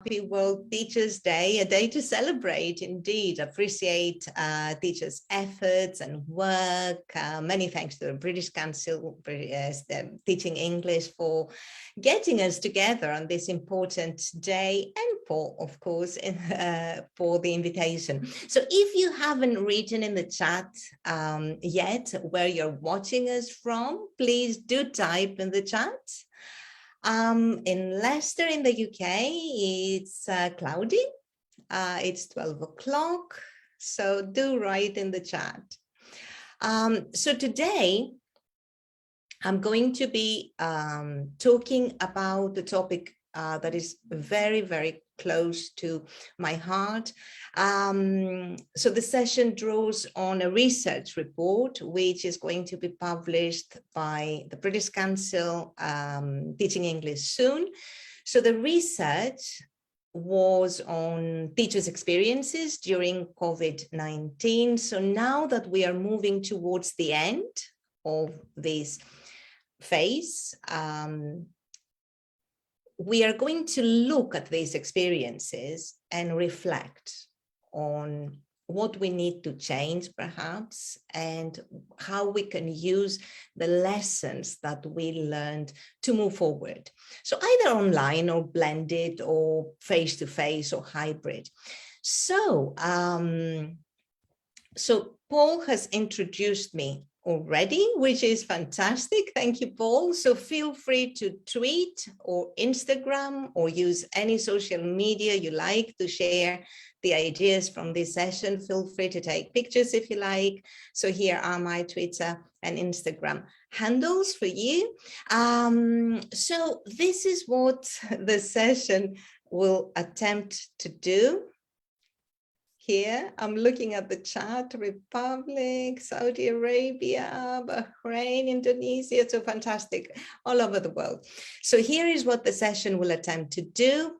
Happy World Teachers Day, a day to celebrate, indeed, appreciate teachers' efforts and work. Many thanks to the British Council, Teaching English, for getting us together on this important day, and Paul, of course, for the invitation. So if you haven't written in the chat yet where you're watching us from, please do type in the chat. In Leicester in the UK, it's cloudy. It's 12 o'clock, so do write in the chat. So today, I'm going to be talking about the topic that is very, very close to my heart. So the session draws on a research report, which is going to be published by the British Council, Teaching English soon. So the research was on teachers' experiences during COVID-19. So now that we are moving towards the end of this phase, we are going to look at these experiences and reflect on what we need to change, perhaps, and how we can use the lessons that we learned to move forward. So either online or blended or face-to-face or hybrid. So, so Paul has introduced me already, which is fantastic. Thank you, Paul. So feel free to tweet or Instagram or use any social media you like to share the ideas from this session. Feel free to take pictures if you like. So here are my Twitter and Instagram handles for you. So this is what the session will attempt to do. Here, I'm looking at the chat: Republic, Saudi Arabia, Bahrain, Indonesia, so fantastic, all over the world. So here is what the session will attempt to do.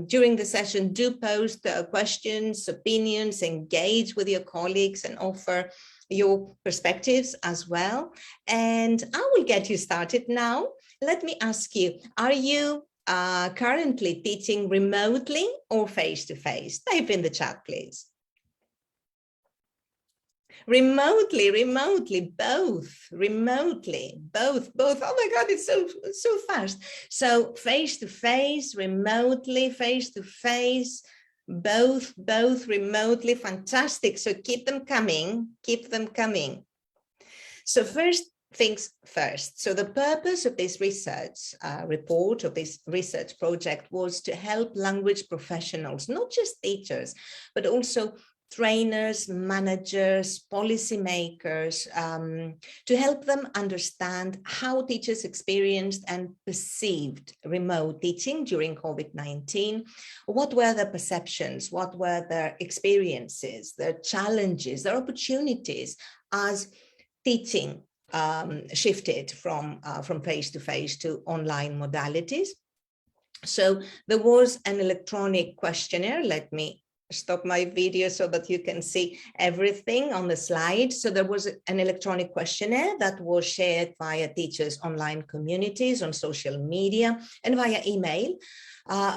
During the session, do post questions, opinions, engage with your colleagues and offer your perspectives as well. And I will get you started now. Let me ask you, are you currently teaching remotely or face-to-face? Type in the chat, please. Remotely, both, both. Oh my God, it's so fast. So face-to-face, remotely, face-to-face, both, remotely, fantastic. So keep them coming, So first things first. So the purpose of this research report, of this research project, was to help language professionals, not just teachers, but also trainers, managers, policymakers, to help them understand how teachers experienced and perceived remote teaching during COVID-19. What were their perceptions? What were their experiences, their challenges, their opportunities as teaching shifted from face-to-face to online modalities? So there was an electronic questionnaire. Let me stop my video so that you can see everything on the slide. So there was an electronic questionnaire that was shared via teachers' online communities on social media and via email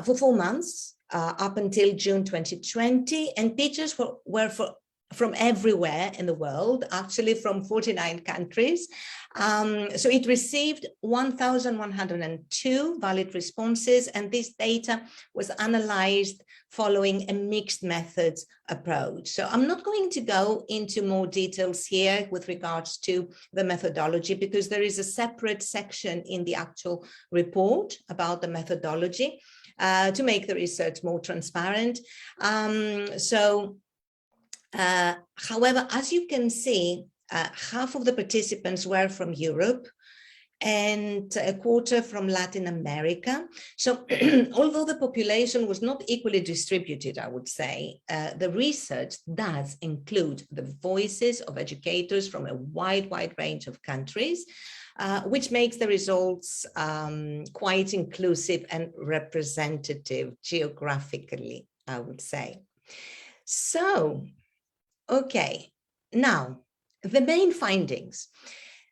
for 4 months up until June 2020. And teachers were from everywhere in the world, actually from 49 countries. So it received 1,102 valid responses, and this data was analyzed following a mixed methods approach. So I'm not going to go into more details here with regards to the methodology, because there is a separate section in the actual report about the methodology to make the research more transparent. However, as you can see, half of the participants were from Europe and a quarter from Latin America. So although the population was not equally distributed, I would say, the research does include the voices of educators from a wide range of countries, which makes the results quite inclusive and representative geographically, I would say. So, okay, now the main findings.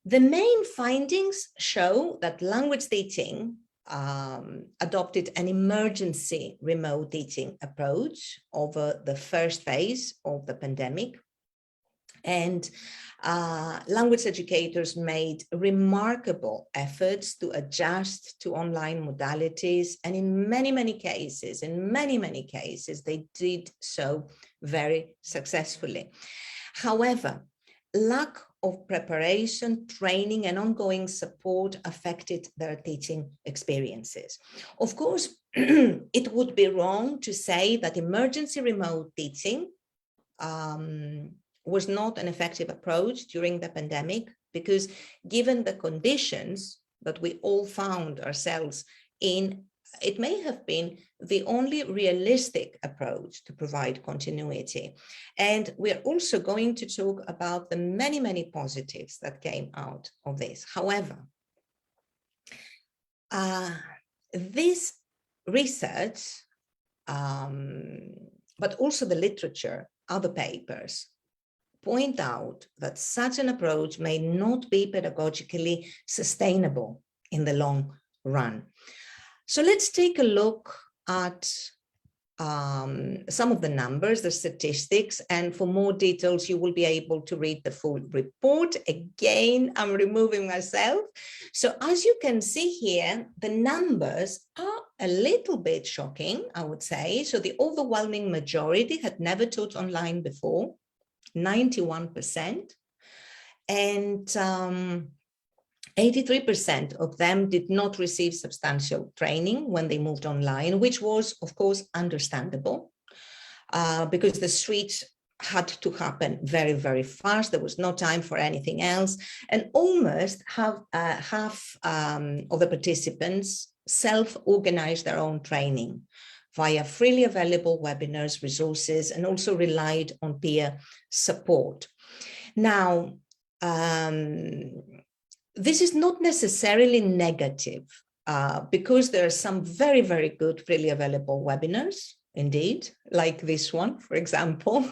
The main findings show that language teaching adopted an emergency remote teaching approach over the first phase of the pandemic. And language educators made remarkable efforts to adjust to online modalities. And in many cases, they did so very successfully. However, lack of preparation, training, and ongoing support affected their teaching experiences. Of course, it would be wrong to say that emergency remote teaching was not an effective approach during the pandemic, because given the conditions that we all found ourselves in, it may have been the only realistic approach to provide continuity. And we're also going to talk about the many positives that came out of this. However, this research, but also the literature, other papers, point out that such an approach may not be pedagogically sustainable in the long run. So let's take a look at some of the numbers, the statistics, and for more details, you will be able to read the full report. Again, I'm removing myself. So as you can see here, the numbers are a little bit shocking, I would say. So the overwhelming majority had never taught online before, 91%, and 83% of them did not receive substantial training when they moved online, which was, of course, understandable because the switch had to happen very fast. There was no time for anything else. And almost half of the participants self-organized their own training via freely available webinars, resources, and also relied on peer support. Now, this is not necessarily negative because there are some very good freely available webinars, indeed, like this one, for example.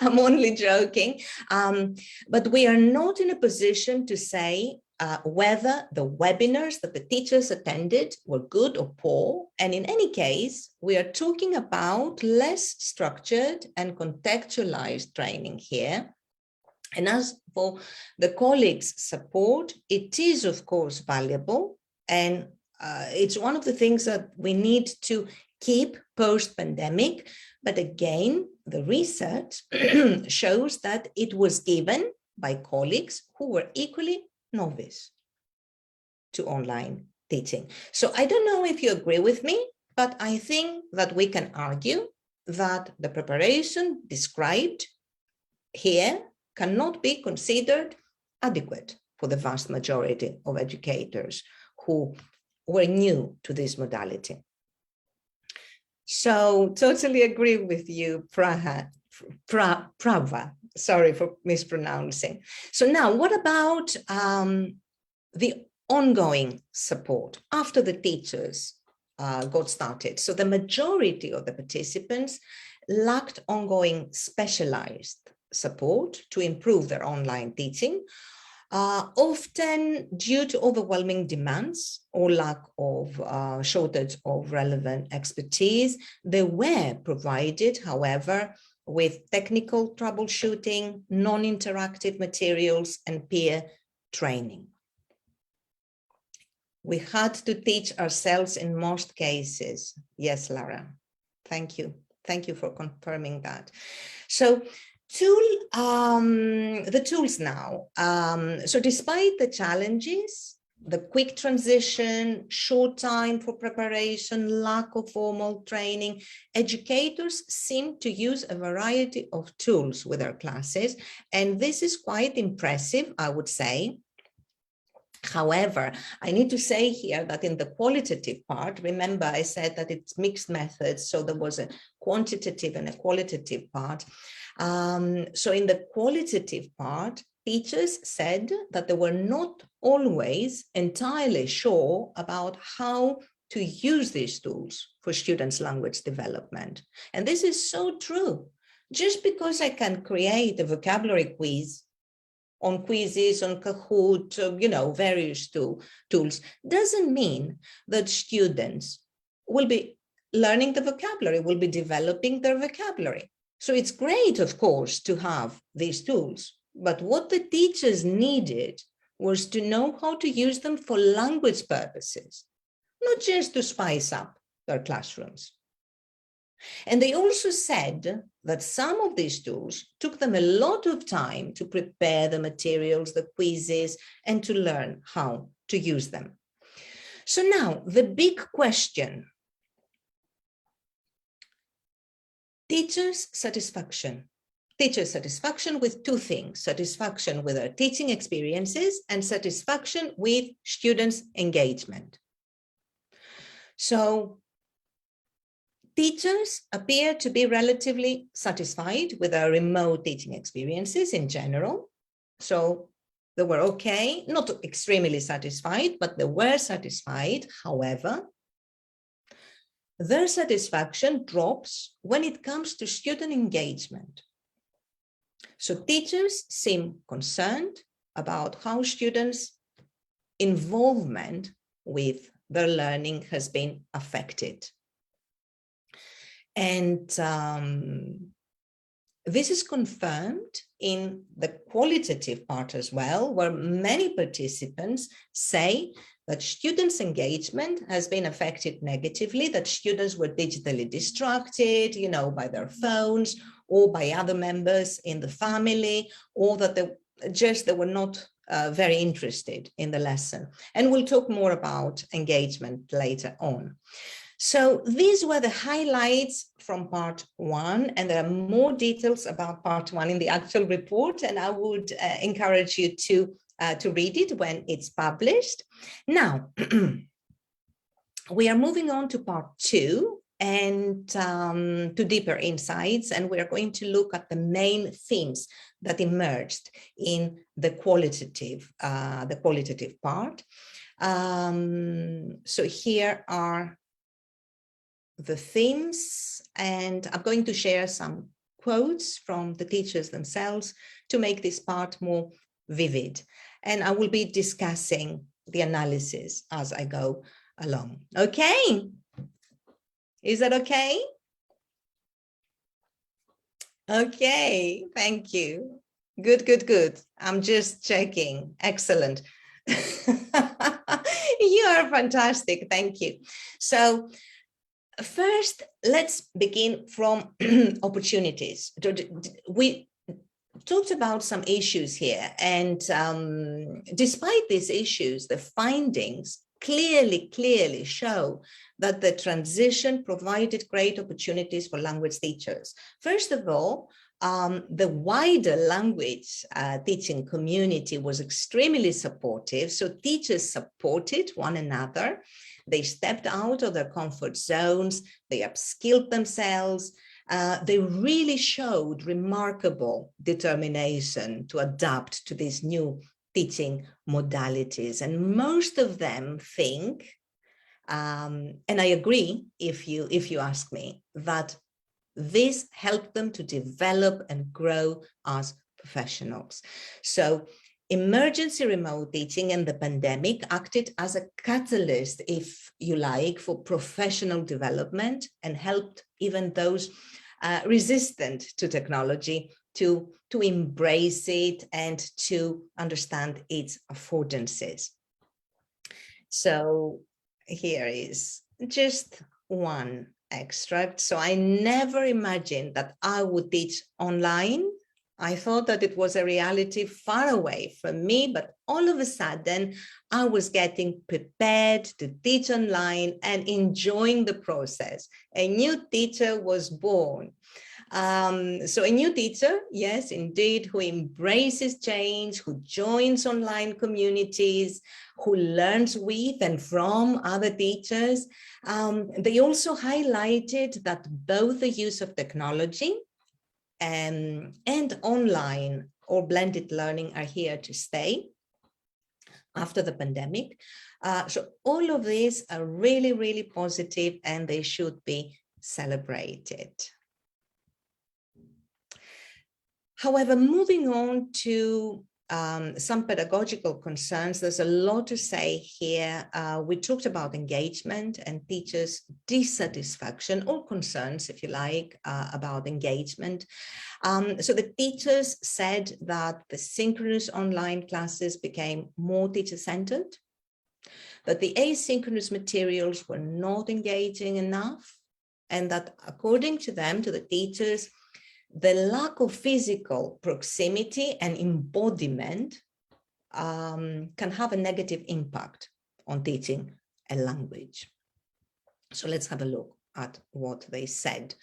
I'm only joking. But we are not in a position to say whether the webinars that the teachers attended were good or poor. And in any case, we are talking about less structured and contextualized training here. And as for the colleagues' support, it is, of course, valuable. And it's one of the things that we need to keep post-pandemic. But again, the research shows that it was given by colleagues who were equally novice to online teaching. So I don't know if you agree with me, but I think that we can argue that the preparation described here cannot be considered adequate for the vast majority of educators who were new to this modality. So totally agree with you, Prava. Sorry for mispronouncing. So now what about the ongoing support after the teachers got started? So the majority of the participants lacked ongoing specialized support to improve their online teaching, often due to overwhelming demands or lack of shortage of relevant expertise. They were provided, however, with technical troubleshooting, non-interactive materials, and peer training. We had to teach ourselves in most cases. Yes, Lara, thank you. Thank you for confirming that. So the tools now. So despite the challenges, the quick transition, short time for preparation, lack of formal training, educators seem to use a variety of tools with their classes. And this is quite impressive, I would say. However, I need to say here that in the qualitative part, remember I said that it's mixed methods, so there was a quantitative and a qualitative part. So in the qualitative part, teachers said that they were not always entirely sure about how to use these tools for students' language development. And this is so true. Just because I can create a vocabulary quiz on quizzes, on Kahoot, various tools, doesn't mean that students will be learning the vocabulary, will be developing their vocabulary. So it's great, of course, to have these tools, but what the teachers needed was to know how to use them for language purposes, not just to spice up their classrooms. And they also said that some of these tools took them a lot of time to prepare the materials, the quizzes, and to learn how to use them. So now the big question: teachers' satisfaction. Teachers' satisfaction with two things: satisfaction with their teaching experiences and satisfaction with students' engagement. So teachers appear to be relatively satisfied with their remote teaching experiences in general. So they were okay, not extremely satisfied, but they were satisfied. However, their satisfaction drops when it comes to student engagement. So teachers seem concerned about how students' involvement with their learning has been affected. And this is confirmed in the qualitative part as well, where many participants say that students' engagement has been affected negatively, that students were digitally distracted, by their phones or by other members in the family, or that they were not very interested in the lesson. And we'll talk more about engagement later on. So these were the highlights from part one, and there are more details about part one in the actual report, and I would encourage you to read it when it's published. Now, we are moving on to part two and to deeper insights, and we are going to look at the main themes that emerged in the qualitative part. So here are the themes, and I'm going to share some quotes from the teachers themselves to make this part more vivid. And I will be discussing the analysis as I go along. Okay? Is that okay? Okay, thank you. Good, good, good. I'm just checking. Excellent. You are fantastic. Thank you. So, first, let's begin from opportunities. We talked about some issues here, and despite these issues, the findings clearly show that the transition provided great opportunities for language teachers. First of all, the wider language teaching community was extremely supportive. So teachers supported one another. They stepped out of their comfort zones. They upskilled themselves. They really showed remarkable determination to adapt to these new teaching modalities. And most of them think, and I agree if you ask me, that this helped them to develop and grow as professionals. So emergency remote teaching and the pandemic acted as a catalyst, if you like, for professional development and helped even those resistant to technology to embrace it and to understand its affordances. So here is just one extract. So I never imagined that I would teach online. I thought that it was a reality far away from me, but all of a sudden I was getting prepared to teach online and enjoying the process. A new teacher was born. So a new teacher, yes, indeed, who embraces change, who joins online communities, who learns with and from other teachers. They also highlighted that both the use of technology and online or blended learning are here to stay after the pandemic. So all of these are really positive, and they should be celebrated. However, moving on to some pedagogical concerns. There's a lot to say here. We talked about engagement and teachers' dissatisfaction or concerns, if you like, about engagement. So the teachers said that the synchronous online classes became more teacher-centered, that the asynchronous materials were not engaging enough, and that according to them, to the teachers, the lack of physical proximity and embodiment can have a negative impact on teaching a language. So let's have a look at what they said.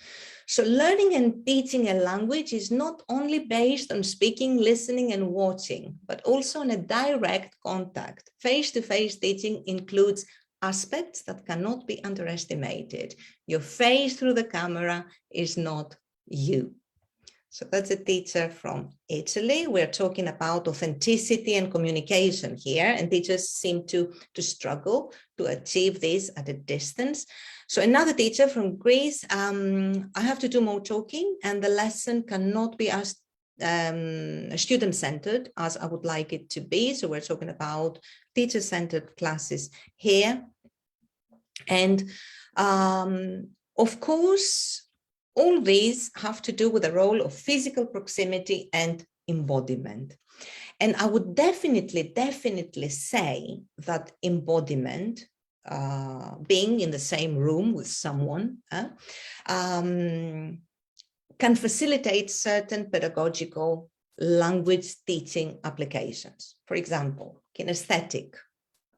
So learning and teaching a language is not only based on speaking, listening, and watching, but also on a direct contact. Face-to-face teaching includes aspects that cannot be underestimated. Your face through the camera is not you. So that's a teacher from Italy. We're talking about authenticity and communication here, and teachers seem to struggle to achieve this at a distance. So another teacher from Greece, I have to do more talking, and the lesson cannot be as student-centered as I would like it to be. So we're talking about teacher-centered classes here. And of course, all these have to do with the role of physical proximity and embodiment. And I would definitely say that embodiment, being in the same room with someone, can facilitate certain pedagogical language teaching applications. For example, kinesthetic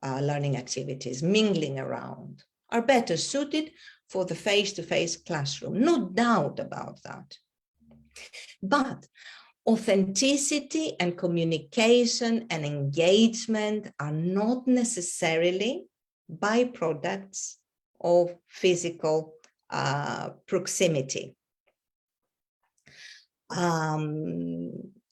learning activities, mingling around, are better suited for the face-to-face classroom, no doubt about that. But authenticity and communication and engagement are not necessarily byproducts of physical proximity.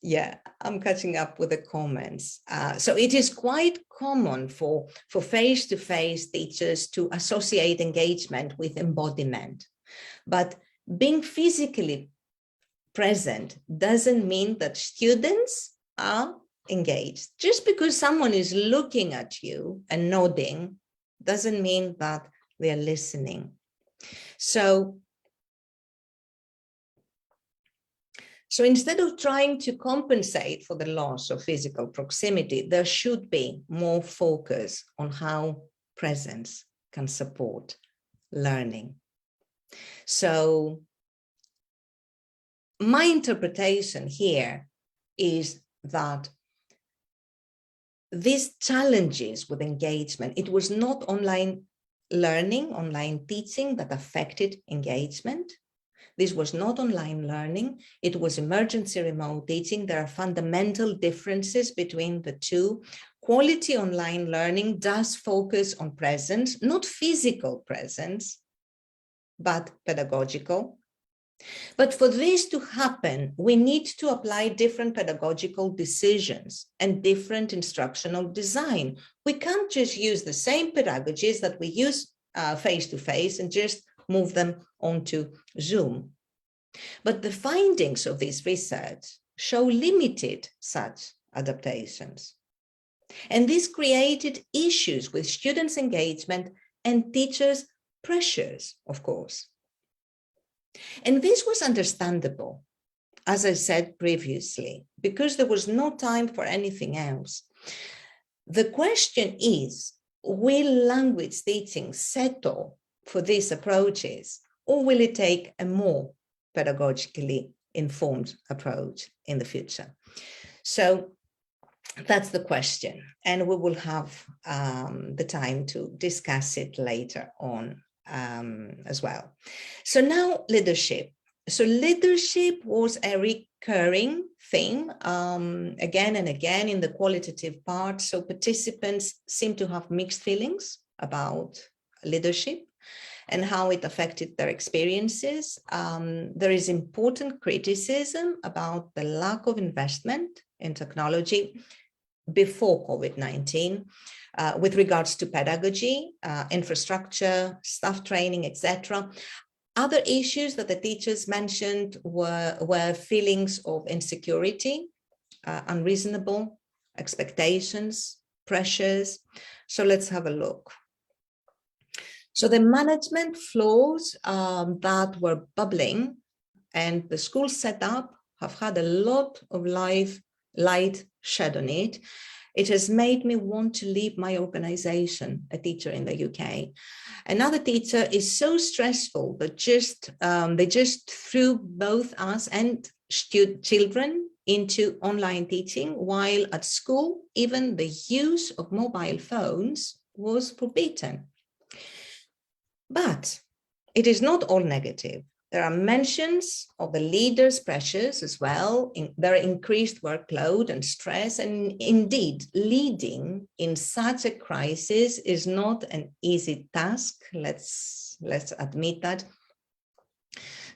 Yeah, I'm catching up with the comments. So it is quite common for face-to-face teachers to associate engagement with embodiment. But being physically present doesn't mean that students are engaged. Just because someone is looking at you and nodding doesn't mean that they are listening. So instead of trying to compensate for the loss of physical proximity, there should be more focus on how presence can support learning. So my interpretation here is that these challenges with engagement, it was not online learning, online teaching that affected engagement. This was not online learning, it was emergency remote teaching. There are fundamental differences between the two. Quality online learning does focus on presence, not physical presence, but pedagogical. But for this to happen, we need to apply different pedagogical decisions and different instructional design. We can't just use the same pedagogies that we use face-to-face and just move them onto Zoom. But the findings of this research show limited such adaptations. And this created issues with students' engagement and teachers' pressures, of course. And this was understandable, as I said previously, because there was no time for anything else. The question is, will language teaching settle for these approaches, or will it take a more pedagogically informed approach in the future? So that's the question, and we will have the time to discuss it later on as well. So now leadership. So leadership was a recurring theme again and again in the qualitative part. So participants seem to have mixed feelings about leadership and how it affected their experiences. There is important criticism about the lack of investment in technology before COVID-19 with regards to pedagogy, infrastructure, staff training, etc. Other issues that the teachers mentioned were feelings of insecurity, unreasonable expectations, pressures. So let's have a look. So the management flaws that were bubbling and the school setup have had a lot of light shed on it. It has made me want to leave my organization, a teacher in the UK. Another teacher is so stressful that they just threw both us and children into online teaching, while at school, even the use of mobile phones was forbidden. But it is not all negative. There are mentions of the leaders' pressures as well, their increased workload and stress, and indeed, leading in such a crisis is not an easy task. Let's admit that.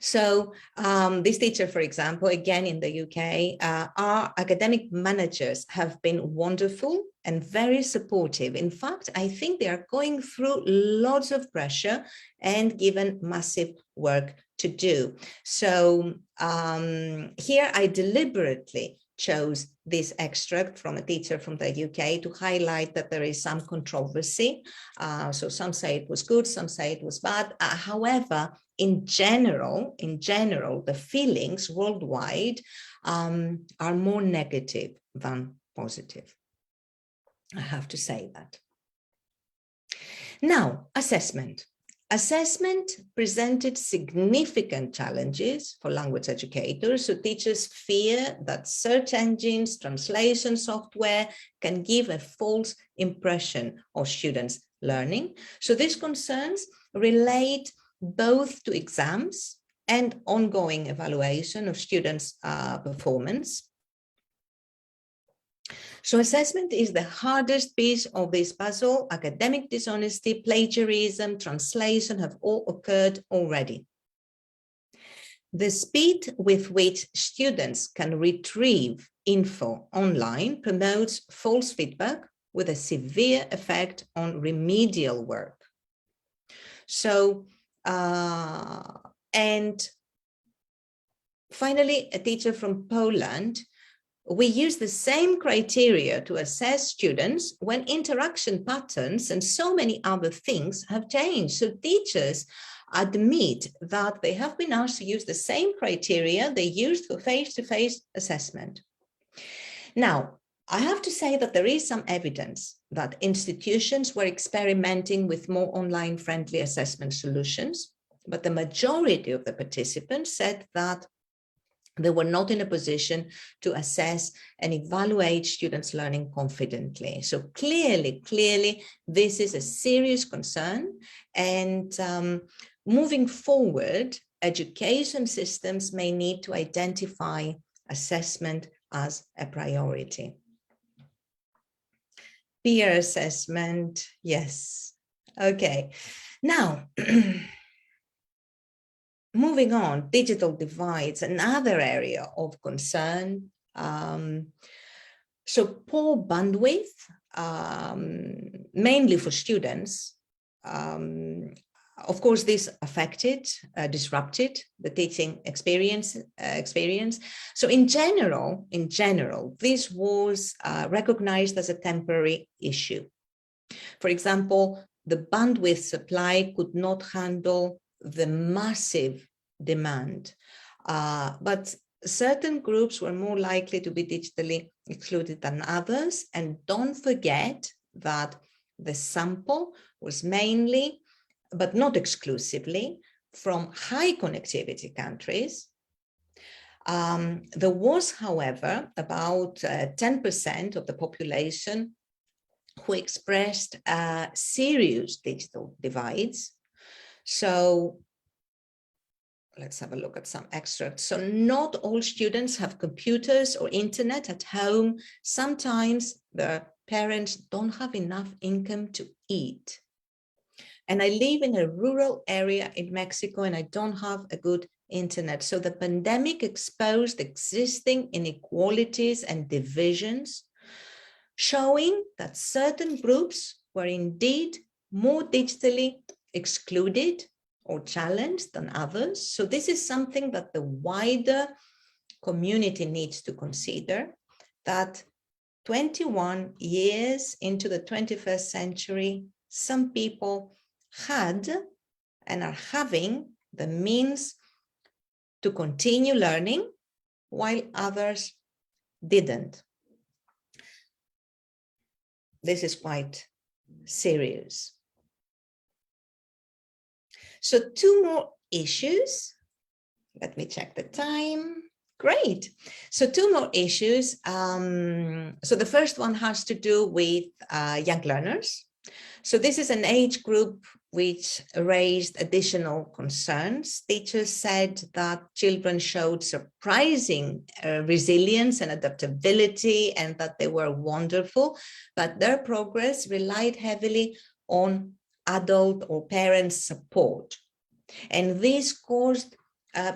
So this teacher, for example, again in the UK, our academic managers have been wonderful and very supportive. In fact, I think they are going through lots of pressure and given massive work to do. So here I deliberately chose this extract from a teacher from the UK to highlight that there is some controversy. So some say it was good, some say it was bad. However, in general, the feelings worldwide are more negative than positive. I have to say that. Now, assessment. Assessment presented significant challenges for language educators. So teachers fear that search engines, translation software can give a false impression of students' learning. So these concerns relate both to exams and ongoing evaluation of students' performance. So assessment is the hardest piece of this puzzle. Academic dishonesty, plagiarism, translation have all occurred already. The speed with which students can retrieve info online promotes false feedback with a severe effect on remedial work. So, and finally, a teacher from Poland, we use the same criteria to assess students when interaction patterns and so many other things have changed. So teachers admit that they have been asked to use the same criteria they used for face-to-face assessment. Now, I have to say that there is some evidence that institutions were experimenting with more online-friendly assessment solutions, but the majority of the participants said that they were not in a position to assess and evaluate students' learning confidently. So clearly, this is a serious concern. And moving forward, education systems may need to identify assessment as a priority. Peer assessment, yes. Okay, now, moving on, digital divides, another area of concern. So poor bandwidth, mainly for students. Of course, this disrupted the teaching experience. So in general, this was recognized as a temporary issue. For example, the bandwidth supply could not handle the massive demand, but certain groups were more likely to be digitally excluded than others. And don't forget that the sample was mainly, but not exclusively, from high connectivity countries. There was, however, about 10% of the population who expressed serious digital divides. So let's have a look at some extracts. So not all students have computers or internet at home. Sometimes their parents don't have enough income to eat. And I live in a rural area in Mexico and I don't have a good internet. So the pandemic exposed existing inequalities and divisions, showing that certain groups were indeed more digitally excluded or challenged than others. So this is something that the wider community needs to consider, that 21 years into the 21st century, some people had and are having the means to continue learning while others didn't. This is quite serious. So 2 more issues. Let me check the time. Great. So 2 more issues. So the first one has to do with young learners. So this is an age group which raised additional concerns. Teachers said that children showed surprising resilience and adaptability, and that they were wonderful, but their progress relied heavily on adult or parent support. And this caused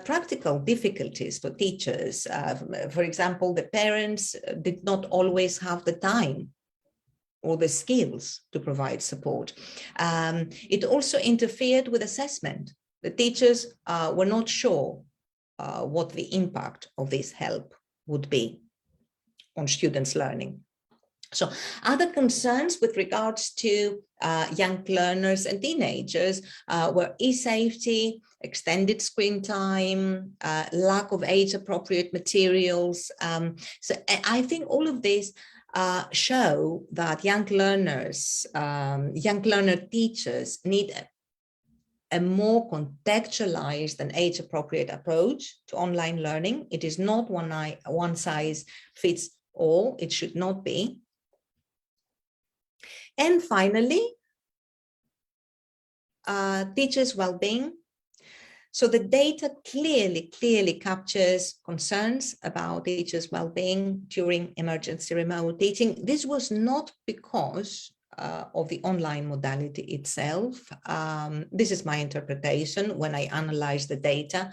practical difficulties for teachers. For example, the parents did not always have the time or the skills to provide support. It also interfered with assessment. The teachers were not sure what the impact of this help would be on students' learning. So other concerns with regards to young learners and teenagers were e-safety, extended screen time, lack of age-appropriate materials. So I think all of this show that young learner teachers need a more contextualized and age-appropriate approach to online learning. It is not one size fits all. It should not be. And finally, teachers' well-being. So the data clearly captures concerns about teachers' well-being during emergency remote teaching. This was not because of the online modality itself. This is my interpretation when I analyze the data.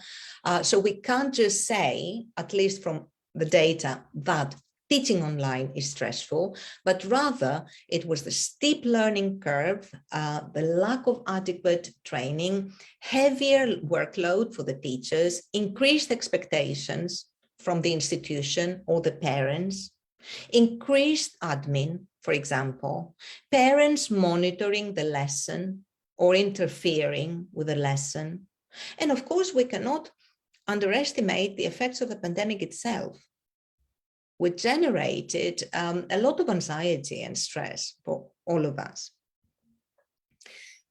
So we can't just say, at least from the data, that teaching online is stressful, but rather it was the steep learning curve, the lack of adequate training, heavier workload for the teachers, increased expectations from the institution or the parents, increased admin, for example, parents monitoring the lesson or interfering with the lesson. And of course, we cannot underestimate the effects of the pandemic itself, which generated a lot of anxiety and stress for all of us.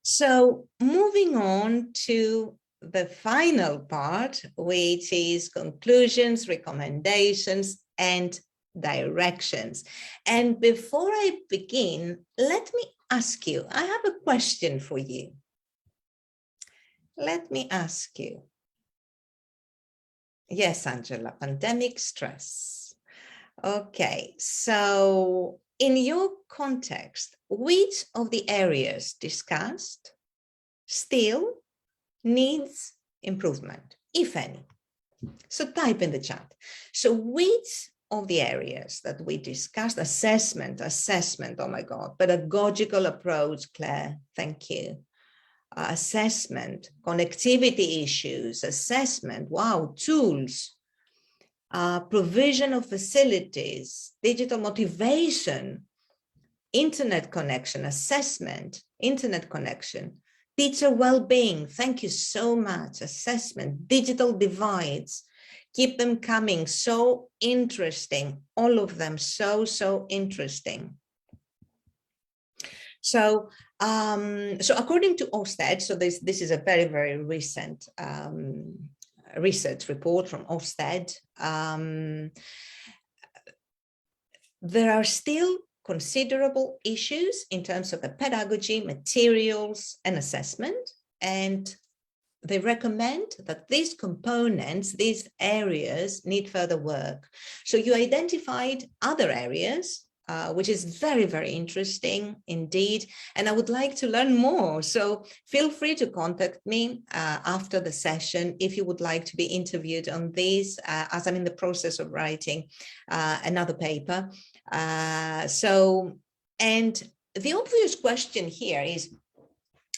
So moving on to the final part, which is conclusions, recommendations, and directions. And before I begin, let me ask you, I have a question for you. Let me ask you. Yes, Angela, pandemic stress. Okay, so in your context, which of the areas discussed still needs improvement, if any? So type in the chat. So which of the areas that we discussed, assessment, oh my God, pedagogical approach, Claire, thank you. Assessment, connectivity issues, assessment, wow, tools, provision of facilities, digital motivation, internet connection, assessment, internet connection, teacher well-being, thank you so much, assessment, digital divides, keep them coming, so interesting, all of them, so interesting. So, so according to Ofsted, so this is a very recent research report from Ofsted. There are still considerable issues in terms of the pedagogy, materials, and assessment, and they recommend that these components, these areas, need further work. So you identified other areas, which is very interesting indeed, and I would like to learn more. So feel free to contact me after the session if you would like to be interviewed on this, as I'm in the process of writing another paper. And the obvious question here is,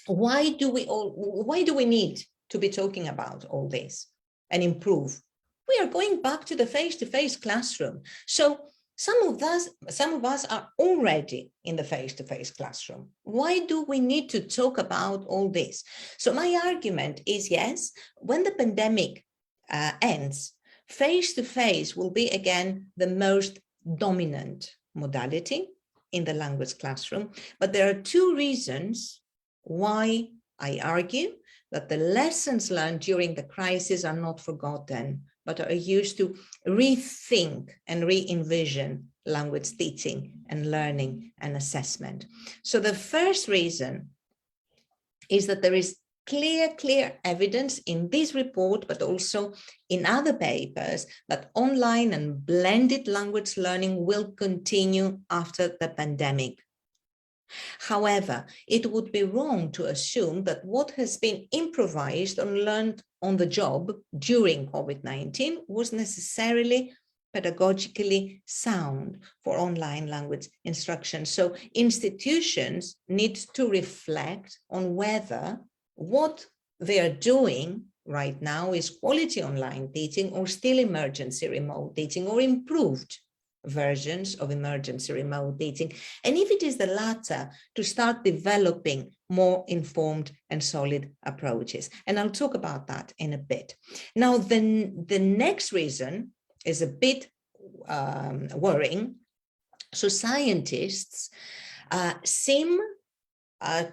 why do we need to be talking about all this and improve? We are going back to the face-to-face classroom. So Some of us are already in the face-to-face classroom. Why do we need to talk about all this? So my argument is, yes, when the pandemic ends, face-to-face will be again the most dominant modality in the language classroom. But there are two reasons why I argue that the lessons learned during the crisis are not forgotten, but are used to rethink and re-envision language teaching and learning and assessment. So the first reason is that there is clear evidence in this report, but also in other papers, that online and blended language learning will continue after the pandemic. However, it would be wrong to assume that what has been improvised and learned on the job during COVID-19 was necessarily pedagogically sound for online language instruction. So institutions need to reflect on whether what they are doing right now is quality online teaching or still emergency remote teaching or improved versions of emergency remote teaching. And if it is the latter, to start developing more informed and solid approaches. And I'll talk about that in a bit. Now, the next reason is a bit worrying. So scientists seem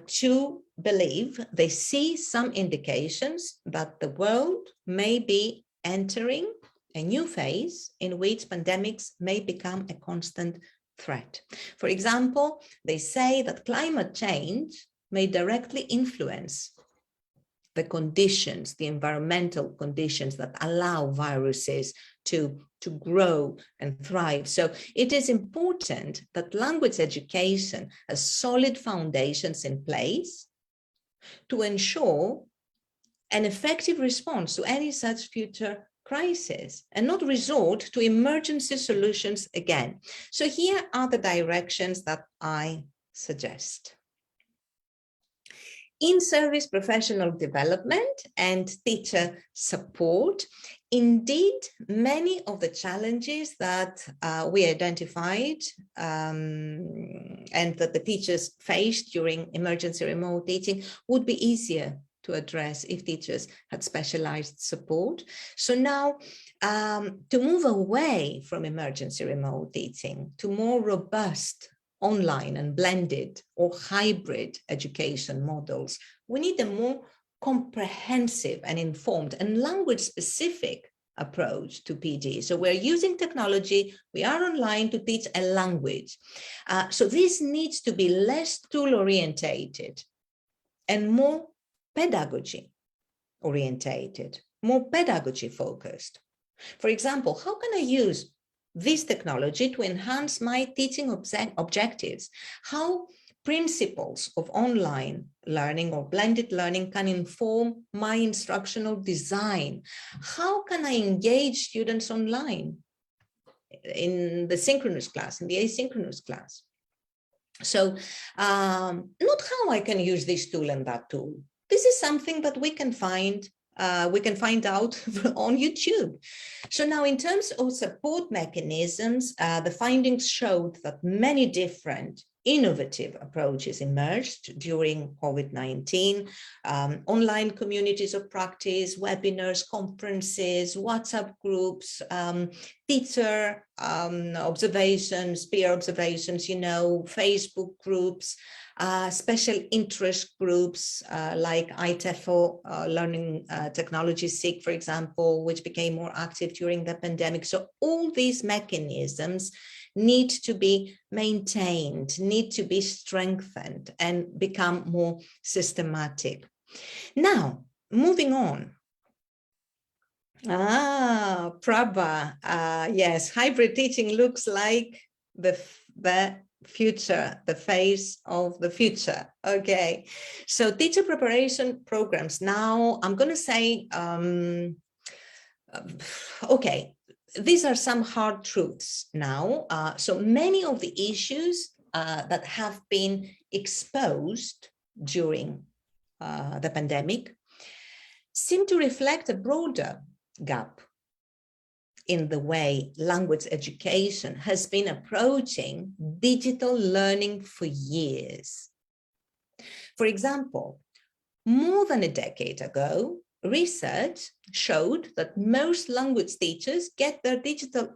to believe, they see some indications that the world may be entering a new phase in which pandemics may become a constant threat. For example, they say that climate change may directly influence the conditions, the environmental conditions that allow viruses to grow and thrive. So it is important that language education has solid foundations in place to ensure an effective response to any such future crisis and not resort to emergency solutions again. So here are the directions that I suggest. In-service professional development and teacher support. Indeed, many of the challenges that we identified and that the teachers faced during emergency remote teaching would be easier to address if teachers had specialized support. So now, to move away from emergency remote teaching to more robust online and blended or hybrid education models, we need a more comprehensive and informed and language-specific approach to PD. So we're using technology, we are online to teach a language. So this needs to be less tool-orientated and more pedagogy-orientated, more pedagogy-focused. For example, how can I use this technology to enhance my teaching objectives? How principles of online learning or blended learning can inform my instructional design? How can I engage students online in the synchronous class, in the asynchronous class? So not how I can use this tool and that tool. This is something that we can find out on YouTube. So now, in terms of support mechanisms, the findings showed that many different innovative approaches emerged during COVID-19, online communities of practice, webinars, conferences, WhatsApp groups, teacher observations, peer observations, Facebook groups, special interest groups like ITEFL, Learning Technology SIG, for example, which became more active during the pandemic. So all these mechanisms need to be maintained, need to be strengthened and become more systematic. Now, moving on. Prabha, yes, hybrid teaching looks like the future, the phase of the future. Okay, so teacher preparation programs. Now I'm going to say, okay, these are some hard truths now. So many of the issues that have been exposed during the pandemic seem to reflect a broader gap in the way language education has been approaching digital learning for years. For example, more than a decade ago, research showed that most language teachers get their digital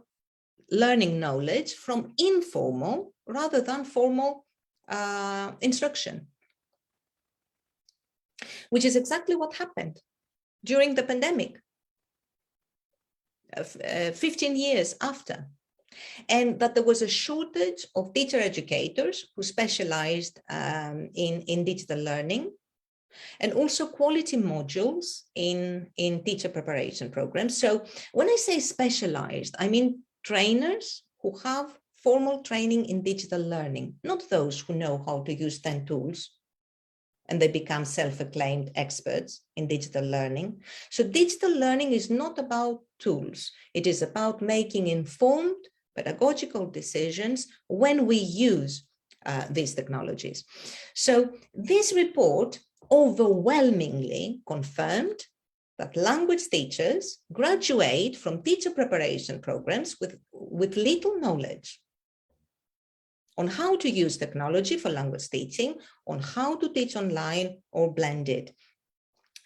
learning knowledge from informal rather than formal instruction, which is exactly what happened during the pandemic, 15 years after, and that there was a shortage of teacher educators who specialized in digital learning, and also quality modules in teacher preparation programs. So when I say specialized, I mean trainers who have formal training in digital learning, not those who know how to use 10 tools and they become self-acclaimed experts in digital learning. So digital learning is not about tools. It is about making informed pedagogical decisions when we use these technologies. So this report overwhelmingly confirmed that language teachers graduate from teacher preparation programs with little knowledge on how to use technology for language teaching, on how to teach online or blended.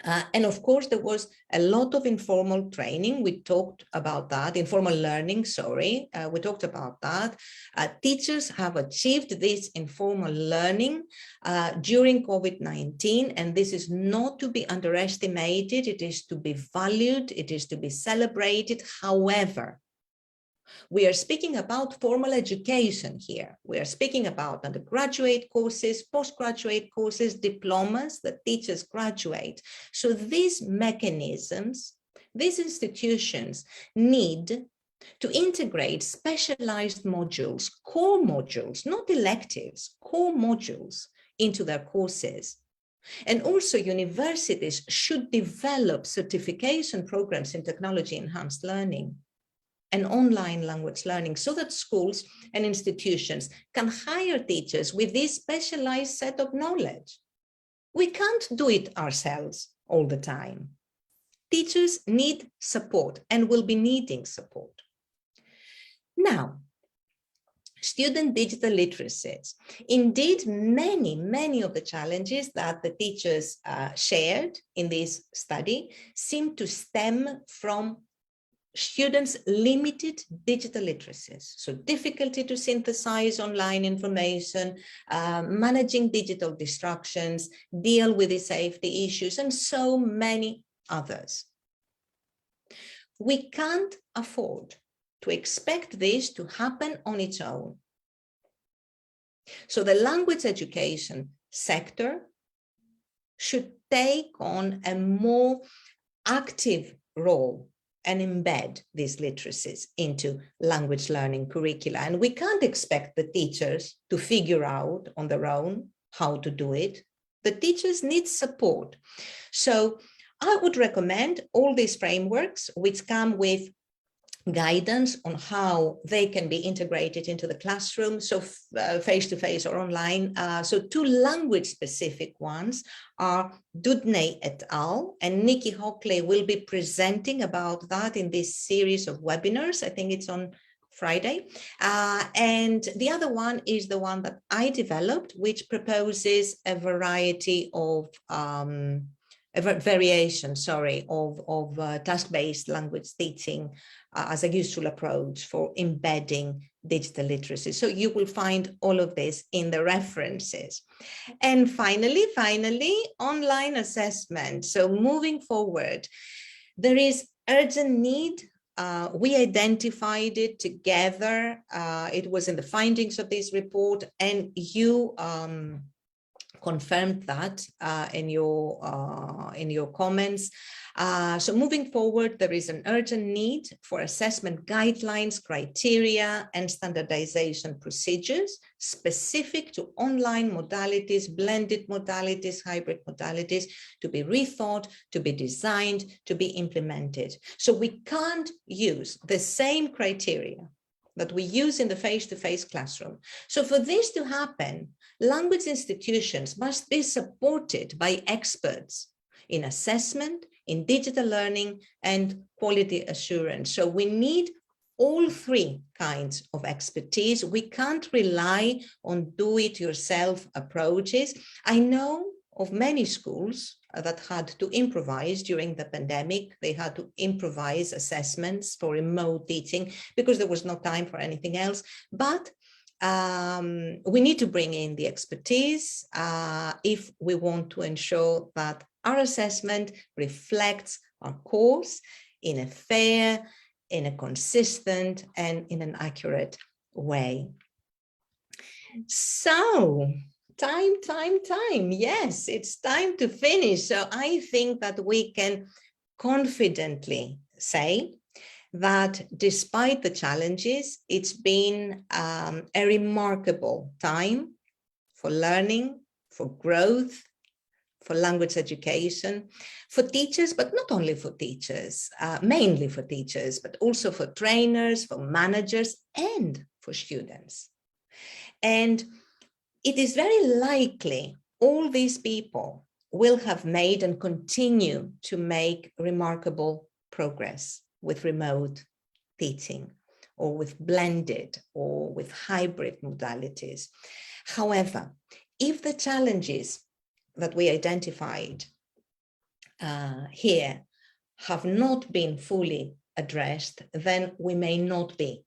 And of course, there was a lot of informal training. We talked about that, informal learning, sorry. We talked about that. Teachers have achieved this informal learning during COVID-19, and this is not to be underestimated. It is to be valued. It is to be celebrated. However, we are speaking about formal education here. We are speaking about undergraduate courses, postgraduate courses, diplomas that teachers graduate. So these mechanisms, these institutions need to integrate specialized modules, core modules, not electives, core modules into their courses. And also universities should develop certification programs in technology-enhanced learning and online language learning so that schools and institutions can hire teachers with this specialized set of knowledge. We can't do it ourselves all the time. Teachers need support and will be needing support. Now, student digital literacies. Indeed, many of the challenges that the teachers shared in this study seem to stem from students' limited digital literacies, so difficulty to synthesize online information, managing digital distractions, deal with the safety issues, and so many others. We can't afford to expect this to happen on its own. So the language education sector should take on a more active role and embed these literacies into language learning curricula. And we can't expect the teachers to figure out on their own how to do it. The teachers need support. So I would recommend all these frameworks which come with guidance on how they can be integrated into the classroom, so face-to-face or online. So two language-specific ones are Dudney et al. And Nikki Hockley will be presenting about that in this series of webinars. I think it's on Friday. And the other one is the one that I developed, which proposes a variety of variation, of task-based language teaching as a useful approach for embedding digital literacy. So you will find all of this in the references. And finally, online assessment. So moving forward, there is urgent need. We identified it together. It was in the findings of this report, and you confirmed that in your comments. So moving forward, there is an urgent need for assessment guidelines, criteria, and standardization procedures specific to online modalities, blended modalities, hybrid modalities, to be rethought, to be designed, to be implemented. So we can't use the same criteria that we use in the face-to-face classroom. So for this to happen, language institutions must be supported by experts in assessment, in digital learning, and quality assurance. So we need all three kinds of expertise. We can't rely on do-it-yourself approaches. I know of many schools that had to improvise during the pandemic. They had to improvise assessments for remote teaching because there was no time for anything else. But we need to bring in the expertise if we want to ensure that our assessment reflects our course in a fair, in a consistent, and in an accurate way. So, time. Yes, it's time to finish. So I think that we can confidently say that despite the challenges, it's been a remarkable time for learning, for growth, for language education, for teachers, but not only for teachers, mainly for teachers, but also for trainers, for managers, and for students. And it is very likely all these people will have made and continue to make remarkable progress with remote teaching, or with blended or with hybrid modalities. However, if the challenges that we identified here have not been fully addressed, then we may not be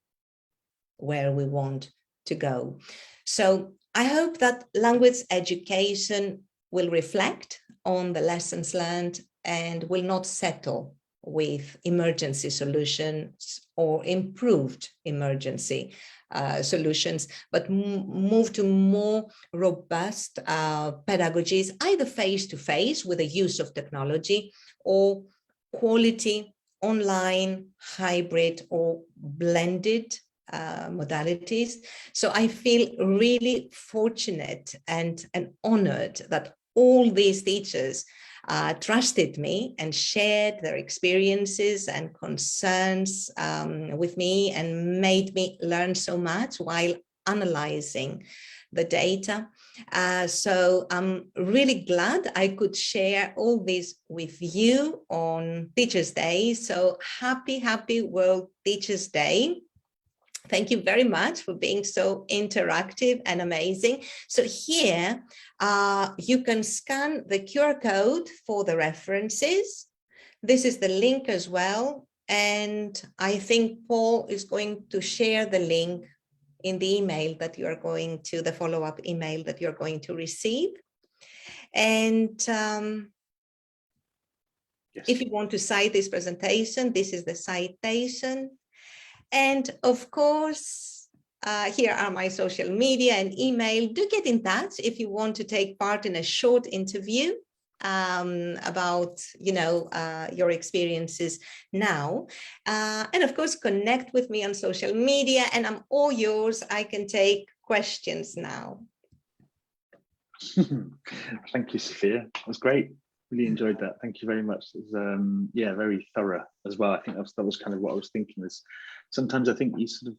where we want to go. So I hope that language education will reflect on the lessons learned and will not settle with emergency solutions or improved emergency solutions, but move to more robust pedagogies, either face-to-face with the use of technology, or quality online, hybrid, or blended modalities. So I feel really fortunate and honored that all these teachers trusted me and shared their experiences and concerns with me, and made me learn so much while analyzing the data. So I'm really glad I could share all this with you on Teachers' Day. So happy World Teachers' Day. Thank you very much for being so interactive and amazing. So here you can scan the QR code for the references. This is the link as well. And I think Paul is going to share the link in the email that you are going to, the follow-up email that you're going to receive. And yes, if you want to cite this presentation, this is the citation. And of course, here are my social media and email. Do get in touch if you want to take part in a short interview about, your experiences now. And of course, connect with me on social media, and I'm all yours. I can take questions now. Thank you, Sophia. That was great. Really enjoyed that. Thank you very much. It was, yeah, very thorough as well. I think that was kind of what I was thinking. Is sometimes I think you sort of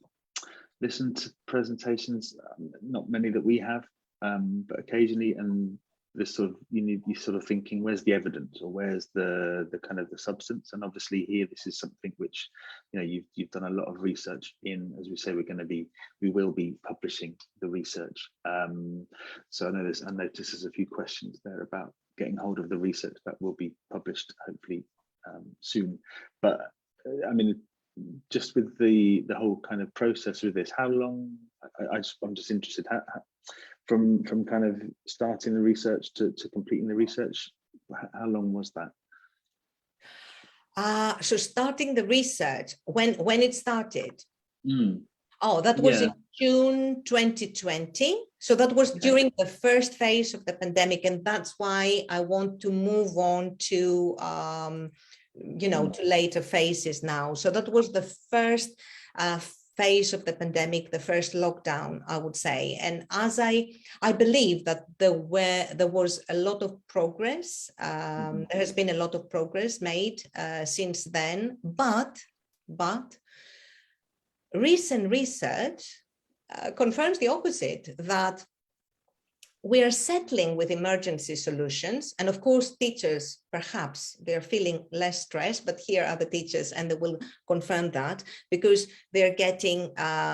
listen to presentations, not many that we have, but occasionally, and this sort of you sort of thinking, where's the evidence, or where's the kind of the substance? And obviously here, this is something which you've done a lot of research in. As we say, we will be publishing the research. So I noticed there's a few questions there about getting hold of the research that will be published hopefully soon. But I mean, just with the whole kind of process with this, how long? I'm just interested. How, from kind of starting the research to completing the research, how long was that? So starting the research, when it started? Oh, that was in June 2020. So that was during the first phase of the pandemic, and that's why I want to move on to to later phases now. So that was the first phase of the pandemic, the first lockdown, I would say. And as I believe that there was a lot of progress. There has been a lot of progress made since then, but recent research confirms the opposite, that we are settling with emergency solutions. And of course, teachers, perhaps they're feeling less stressed, but here are the teachers and they will confirm that because they're getting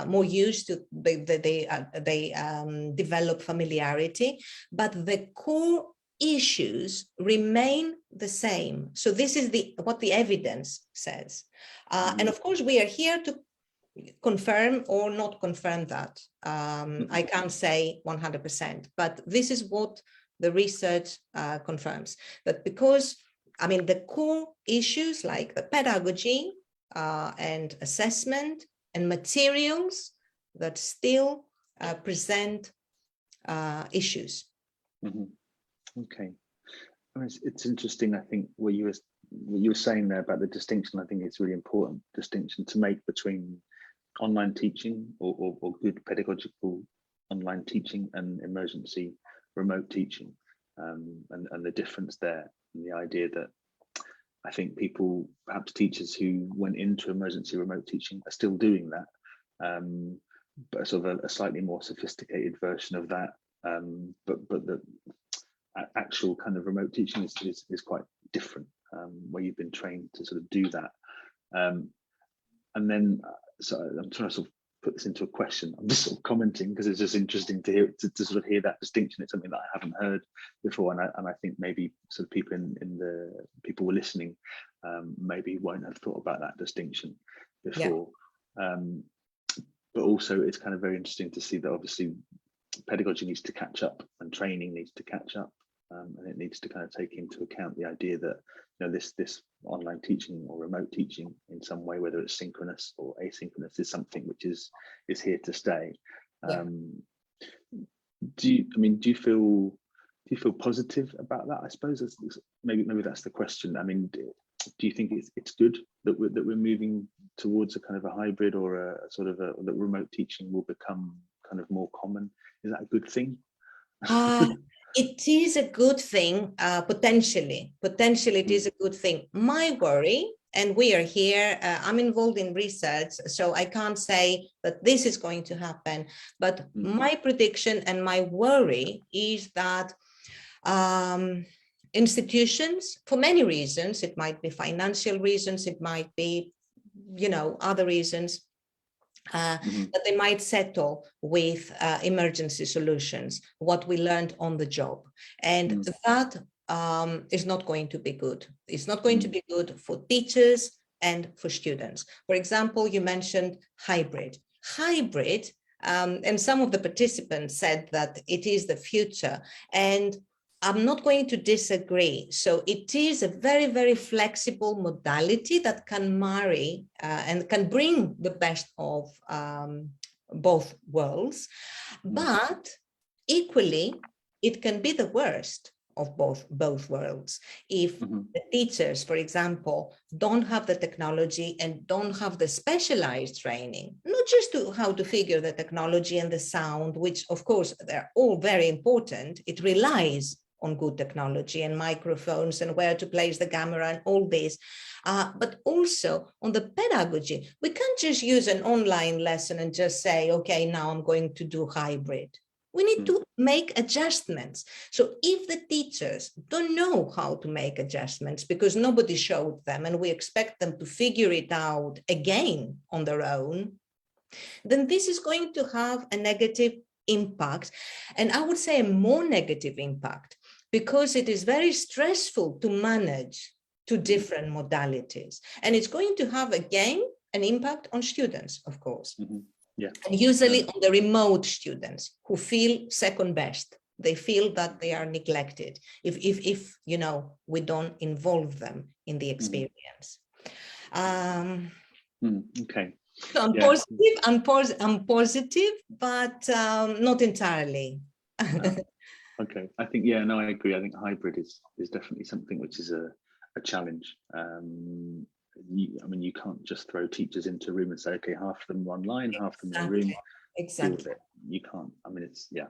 more used to, they develop familiarity, but the core issues remain the same. So this is what the evidence says. And of course, we are here to confirm or not confirm that. I can't say 100%, but this is what the research confirms, that because, I mean, the core issues like the pedagogy and assessment and materials that still present issues. Okay. It's interesting, I think, what you were saying there about the distinction. I think it's a really important distinction to make between online teaching or good pedagogical online teaching and emergency remote teaching, and the difference there, and the idea that I think people, perhaps teachers who went into emergency remote teaching are still doing that, but sort of a slightly more sophisticated version of that, but the actual kind of remote teaching is quite different, where you've been trained to sort of do that. And then, so I'm trying to sort of put this into a question. I'm just sort of commenting because it's just interesting to hear, to sort of hear that distinction. It's something that I haven't heard before, and I think maybe sort of people in the people who are listening maybe won't have thought about that distinction before. Yeah. But also, it's kind of very interesting to see that obviously pedagogy needs to catch up and training needs to catch up, and it needs to kind of take into account the idea that, you know, this online teaching or remote teaching in some way, whether it's synchronous or asynchronous, is something which is here to stay. Yeah. Do you feel positive about that? I suppose maybe that's the question. I mean, do you think it's good that we're moving towards a kind of a hybrid or a sort of that remote teaching will become kind of more common? Is that a good thing? It is a good thing, potentially it is a good thing. My worry, and we are here, I'm involved in research, so I can't say that this is going to happen, but my prediction and my worry is that institutions, for many reasons, it might be financial reasons, it might be, you know, other reasons, that they might settle with emergency solutions, what we learned on the job. And that is not going to be good. It's not going to be good for teachers and for students. For example, you mentioned hybrid. And some of the participants said that it is the future. And I'm not going to disagree. So it is a very, very flexible modality that can marry and can bring the best of both worlds. But equally, it can be the worst of both worlds. If the teachers, for example, don't have the technology and don't have the specialized training, not just to how to figure the technology and the sound, which of course they're all very important, it relies on good technology and microphones and where to place the camera and all this, but also on the pedagogy. We can't just use an online lesson and just say, okay, now I'm going to do hybrid. We need to make adjustments. So if the teachers don't know how to make adjustments because nobody showed them and we expect them to figure it out again on their own, then this is going to have a negative impact. And I would say a more negative impact, because it is very stressful to manage two different modalities. And it's going to have, again, an impact on students, of course. Yeah. And usually on the remote students who feel second best. They feel that they are neglected if you know, we don't involve them in the experience. Okay. So I'm positive, but not entirely. No. Okay, I think, yeah, no, I agree. I think hybrid is definitely something which is a challenge. I mean, you can't just throw teachers into a room and say, okay, half of them online, half of them in a room. Exactly. You can't. I mean, it's, yeah.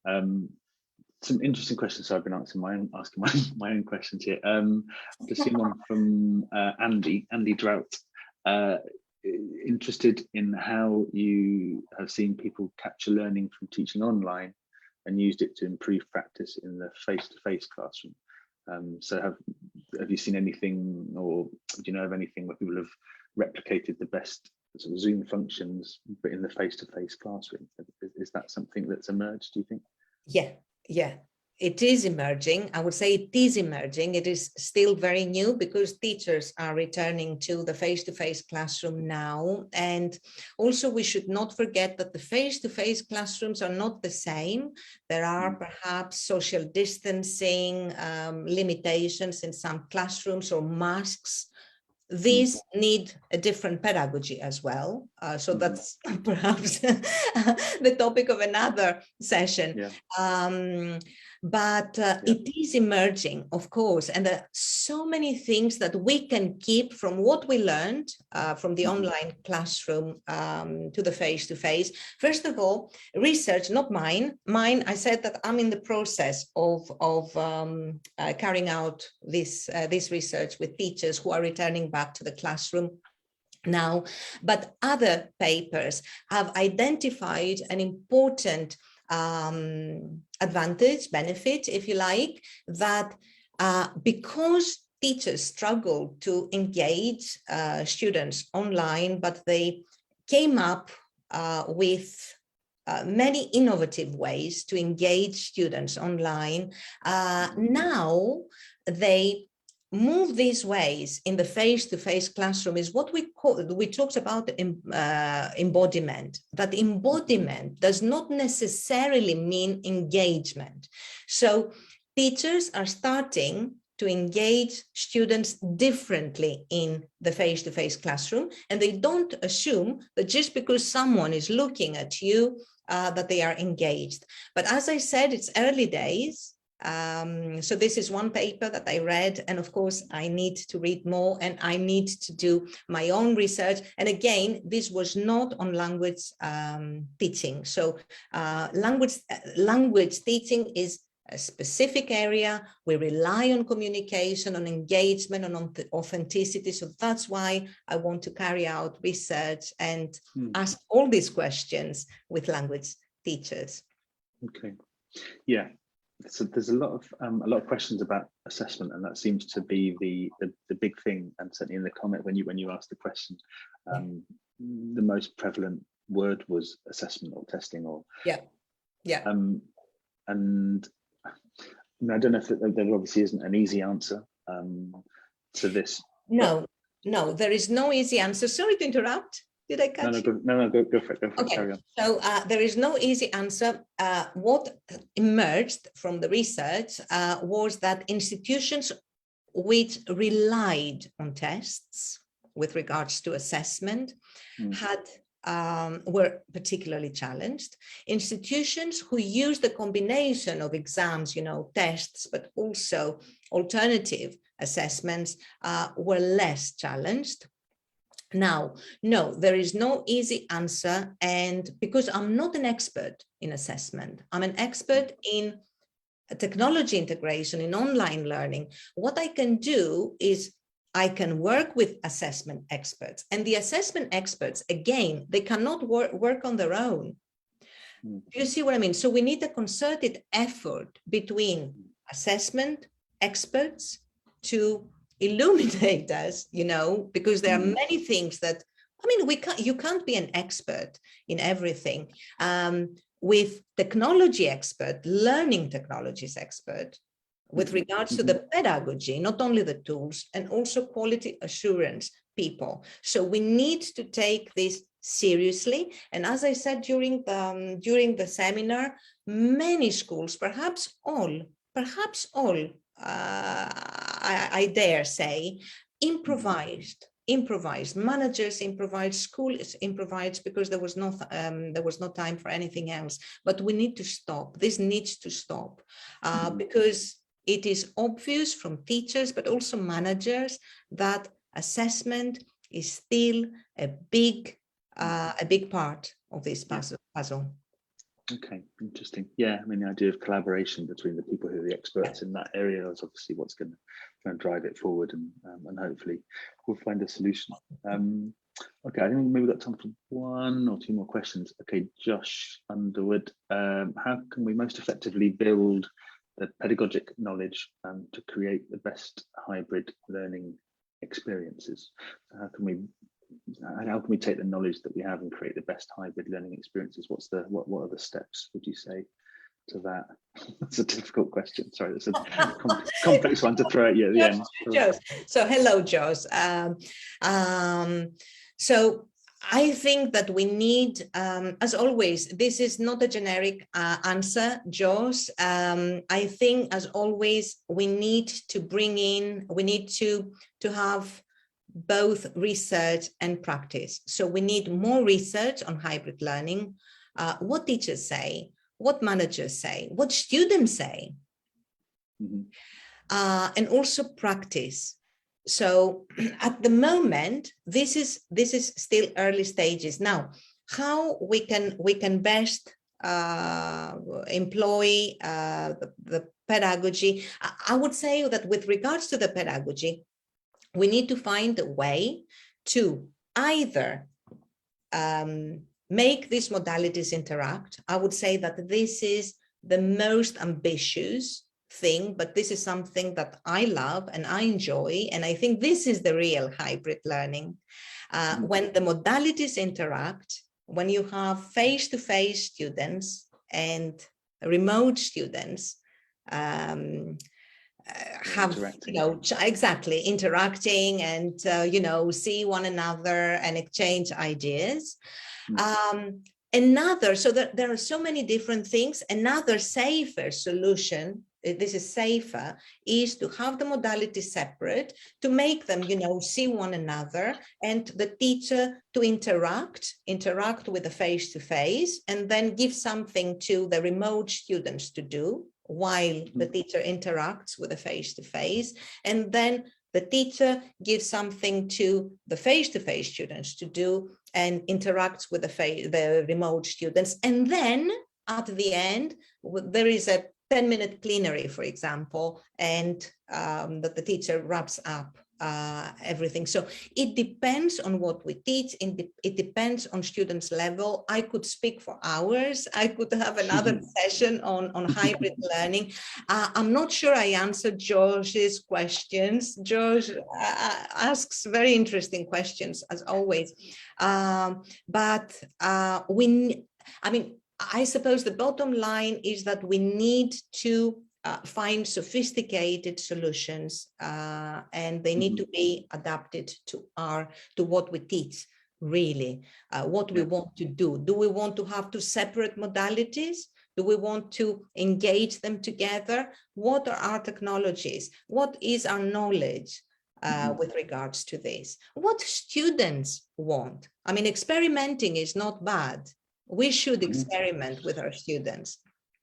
Some interesting questions. So I've been asking my own questions here. Just seen one from Andy Drought. Interested in how you have seen people capture learning from teaching online and used it to improve practice in the face-to-face classroom. So have you seen anything, or do you know of anything where people have replicated the best sort of Zoom functions but in the face-to-face classroom? Is that something that's emerged, do you think? Yeah, it is emerging. I would say it is emerging. It is still very new because teachers are returning to the face-to-face classroom now. And also we should not forget that the face-to-face classrooms are not the same. There are perhaps social distancing limitations in some classrooms, or masks. These need a different pedagogy as well. So that's perhaps the topic of another session. Yeah. But it is emerging, of course, and there are so many things that we can keep from what we learned from the online classroom to the face-to-face. First of all, research, not mine. I said that I'm in the process of carrying out this research with teachers who are returning back to the classroom now, but other papers have identified an important benefit, if you like, that because teachers struggle to engage students online, but they came up with many innovative ways to engage students online. Now they move these ways in the face-to-face classroom is what we talked about embodiment. That embodiment does not necessarily mean engagement. So teachers are starting to engage students differently in the face-to-face classroom, and they don't assume that just because someone is looking at you that they are engaged. But as I said, it's early days. So this is one paper that I read, and of course I need to read more and I need to do my own research. And again, this was not on language teaching. So language teaching is a specific area. We rely on communication, on engagement, and on authenticity. So that's why I want to carry out research and ask all these questions with language teachers. Okay, yeah. So there's a lot of questions about assessment, and that seems to be the big thing. And certainly in the comment when you asked the question, the most prevalent word was assessment or testing, or and I don't know if there obviously isn't an easy answer to this. No, there is no easy answer. Sorry to interrupt. Did I catch you? No, go for it. Go for it. Okay, Carry on. so there is no easy answer. What emerged from the research was that institutions which relied on tests with regards to assessment were particularly challenged. Institutions who used a combination of exams, tests, but also alternative assessments were less challenged. Now, no, there is no easy answer. And because I'm not an expert in assessment, I'm an expert in technology integration, in online learning. What I can do is I can work with assessment experts, and the assessment experts, again, they cannot work on their own. Do you see what I mean? So we need a concerted effort between assessment experts to illuminate us, because there are many things that, you can't be an expert in everything. With technology expert, learning technologies expert, with regards to the pedagogy, not only the tools, and also quality assurance people. So we need to take this seriously. And as I said during the seminar, many schools, perhaps all, I dare say, improvised. Managers improvised, schools improvised, because there was no time for anything else. But we need to stop. This needs to stop because it is obvious from teachers, but also managers, that assessment is still a big part of this puzzle. Okay, interesting. Yeah, the idea of collaboration between the people who are the experts in that area is obviously what's going to drive it forward, and hopefully we'll find a solution. Okay, I think maybe we've got time for one or two more questions. Okay, Josh Underwood, how can we most effectively build the pedagogic knowledge to create the best hybrid learning experiences? So how can we take the knowledge that we have and create the best hybrid learning experiences? What are the steps, would you say, to that? That's a difficult question. Sorry, that's a complex one to throw at you at the end. Josh. So hello, Josh. So I think that we need, as always, this is not a generic answer, Josh. I think, as always, we need to have both research and practice. So we need more research on hybrid learning, what teachers say, what managers say, what students say, and also practice. So at the moment, this is still early stages. Now, how we can best employ the pedagogy? I would say that with regards to the pedagogy, we need to find a way to either make these modalities interact. I would say that this is the most ambitious thing, but this is something that I love and I enjoy. And I think this is the real hybrid learning. When the modalities interact, when you have face-to-face students and remote students, have exactly interacting and see one another and exchange ideas. So that there are so many different things. Another safer solution, this is safer, is to have the modality separate, to make them see one another, and the teacher to interact with the face-to-face, and then give something to the remote students to do while the teacher interacts with the face-to-face, and then the teacher gives something to the face-to-face students to do and interacts with the remote students. And then at the end, there is a 10-minute plenary, for example, and that the teacher wraps up everything. So it depends on what we teach. It depends on students' level. I could speak for hours. I could have another session on hybrid learning. I'm not sure I answered Josh's questions. Josh asks very interesting questions, as always. I suppose the bottom line is that we need to find sophisticated solutions, and they need to be adapted to what we teach, really, what we want to do. Do we want to have two separate modalities? Do we want to engage them together? What are our technologies? What is our knowledge with regards to this? What students want? I mean, experimenting is not bad. We should experiment with our students.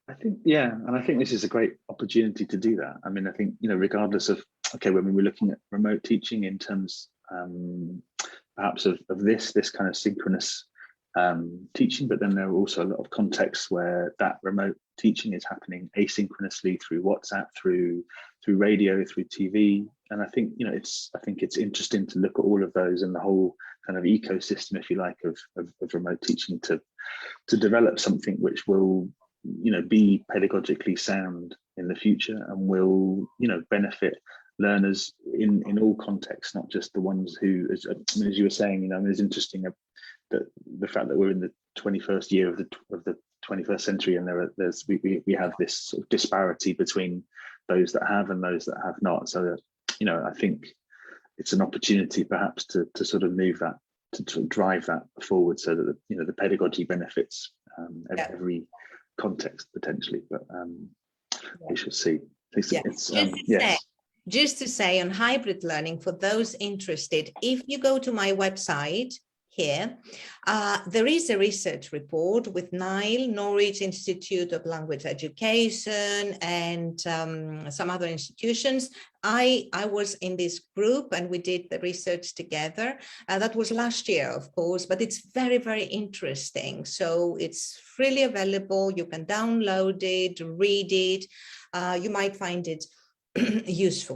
I think, and I think this is a great opportunity to do that. I mean, I think, regardless of, when we're looking at remote teaching in terms perhaps of this kind of synchronous teaching, but then there are also a lot of contexts where that remote teaching is happening asynchronously through WhatsApp, through radio, through TV. And I think, it's interesting to look at all of those and the whole kind of ecosystem, if you like, of remote teaching to develop something which will be pedagogically sound in the future and will benefit learners in all contexts, not just the ones who, as you were saying, it's interesting that the fact that we're in the 21st year of the 21st century, and we have this sort of disparity between those that have and those that have not. So I think it's an opportunity perhaps to sort of move that, to drive that forward, so that the pedagogy benefits every context potentially, but we shall see. Just to say on hybrid learning, for those interested, if you go to my website here, there is a research report with NILE, Norwich Institute of Language Education, and some other institutions. I was in this group and we did the research together. That was last year, of course, but it's very, very interesting. So it's freely available. You can download it, read it. You might find it useful.